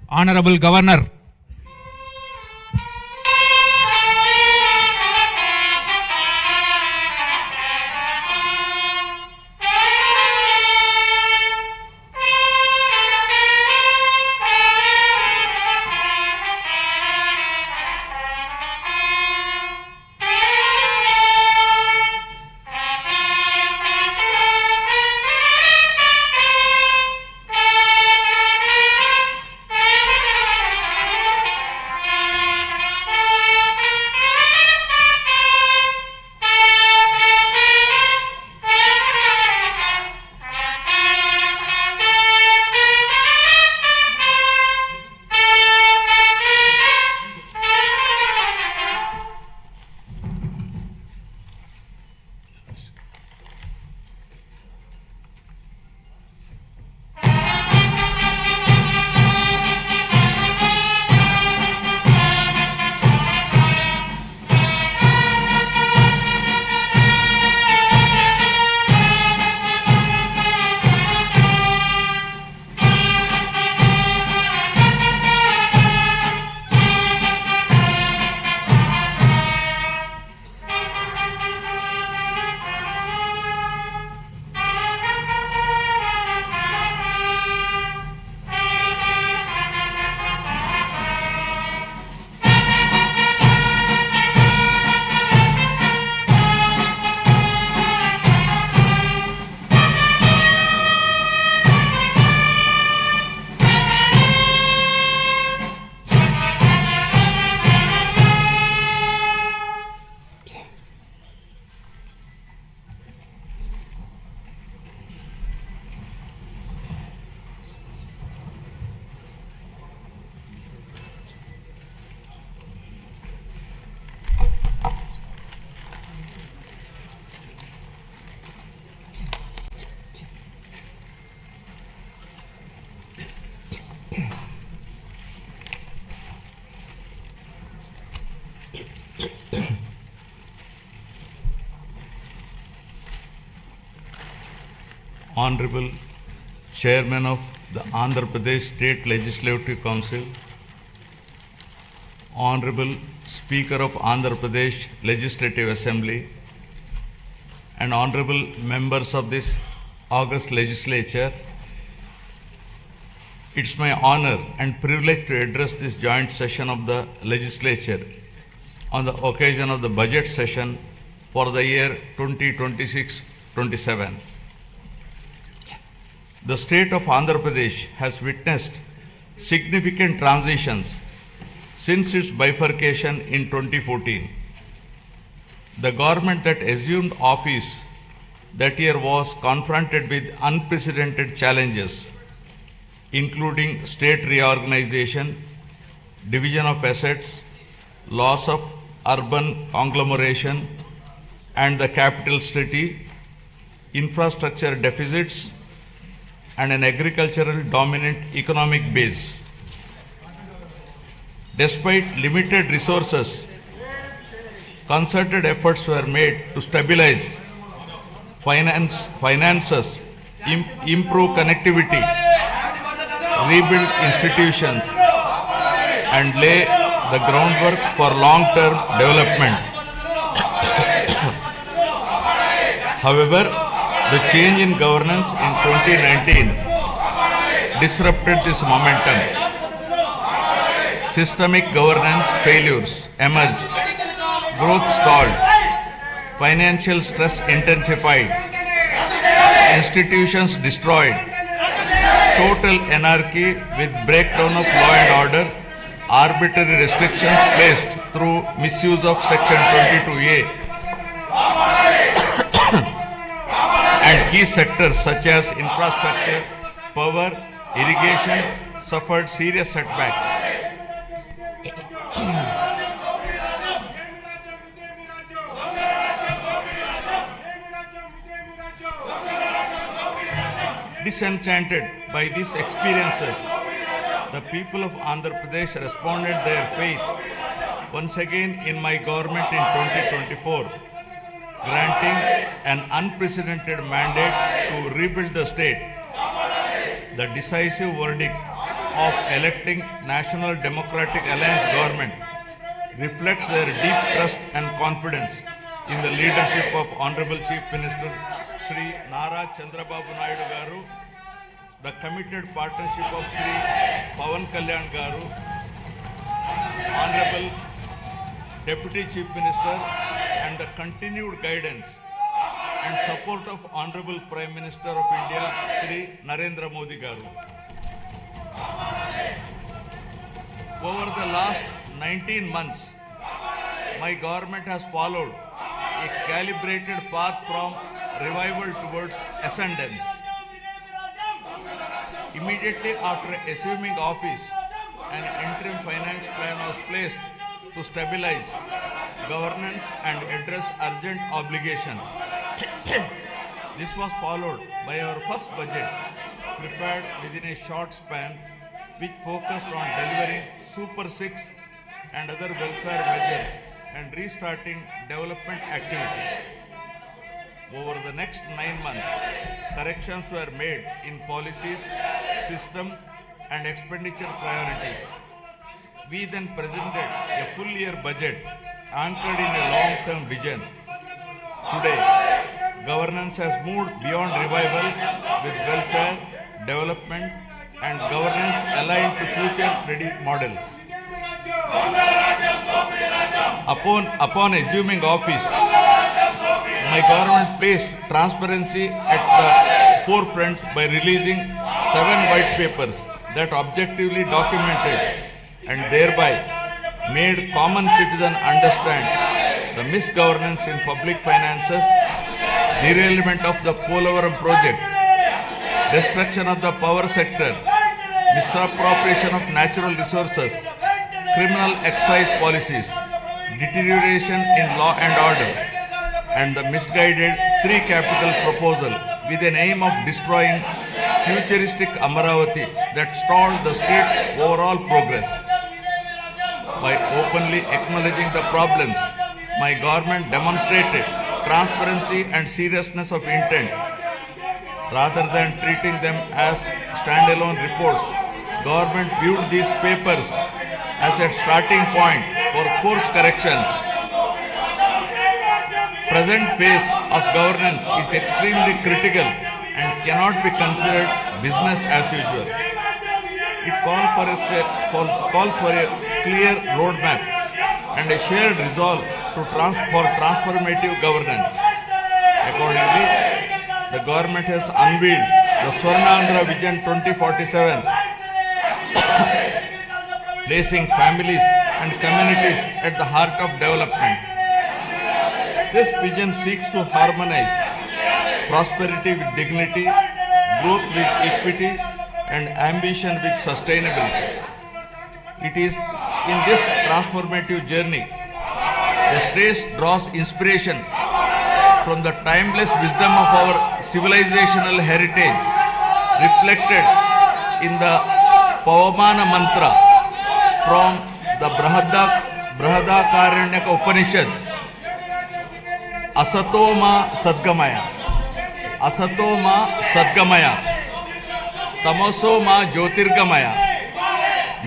Honorable Governor, Honorable Chairman of the Andhra Pradesh State Legislative Council, Honorable Speaker of Andhra Pradesh Legislative Assembly, and Honorable members of this August Legislature, it's my honor and privilege to address this joint session of the Legislature on the occasion of the budget session for the year 2026-27. The state of Andhra Pradesh has witnessed significant transitions since its bifurcation in 2014. The government that assumed office that year was confronted with unprecedented challenges, including state reorganization, division of assets, loss of urban conglomeration and the capital city, infrastructure deficits, and an agricultural dominant economic base. Despite limited resources, concerted efforts were made to stabilize finances, improve connectivity, rebuild institutions, and lay the groundwork for long-term development. However, the change in governance in 2019 disrupted this momentum. Systemic governance failures emerged, growth stalled, financial stress intensified, institutions destroyed, total anarchy with breakdown of law and order, arbitrary restrictions placed through misuse of Section 22A, and key sectors such as infrastructure, power, irrigation suffered serious setbacks. Disenchanted by these experiences, the people of Andhra Pradesh responded their faith once again in my government in 2024, granting an unprecedented mandate to rebuild the state. The decisive verdict of electing National Democratic Alliance government reflects their deep trust and confidence in the leadership of Honorable Chief Minister Sri Nara Chandrababu Naidu Garu, the committed partnership of Sri Pawan Kalyan Garu, Honorable Deputy Chief Minister, and the continued guidance and support of Honorable Prime Minister of India Sri Narendra Modi Garu. Over the last 19 months, my government has followed a calibrated path from revival towards ascendance. Immediately after assuming office, an interim finance plan was placed to stabilize governance and address urgent obligations. This was followed by our first budget, prepared within a short span, which focused on delivering Super 6 and other welfare measures and restarting development activity. Over the next 9 months, corrections were made in policies, system, and expenditure priorities. We then presented a full year budget anchored in a long-term vision. Today, governance has moved beyond revival with welfare, development, and governance aligned to future-ready models. Upon assuming office, my government placed transparency at the forefront by releasing 7 white papers that objectively documented and thereby made common citizen understand the misgovernance in public finances, derailment of the Polavaram project, destruction of the power sector, misappropriation of natural resources, criminal excise policies, deterioration in law and order, and the misguided 3 capital proposal with an aim of destroying futuristic Amaravati that stalled the state's overall progress. By openly acknowledging the problems, my government demonstrated transparency and seriousness of intent. Rather than treating them as standalone reports, government viewed these papers as a starting point for course corrections. Present phase of governance is extremely critical and cannot be considered business as usual. It calls for a clear roadmap and a shared resolve for transformative governance. Accordingly, the government has unveiled the Swarnandhra Vision 2047, placing families and communities at the heart of development. This vision seeks to harmonize prosperity with dignity, growth with equity, and ambition with sustainability. It is in this transformative journey, the state draws inspiration from the timeless wisdom of our civilizational heritage, reflected in the Pavamana mantra from the Brihadaranyaka Upanishad. Asatoma Sadgamaya, Asatoma Sadgamaya, Tamosoma Jyotirgamaya.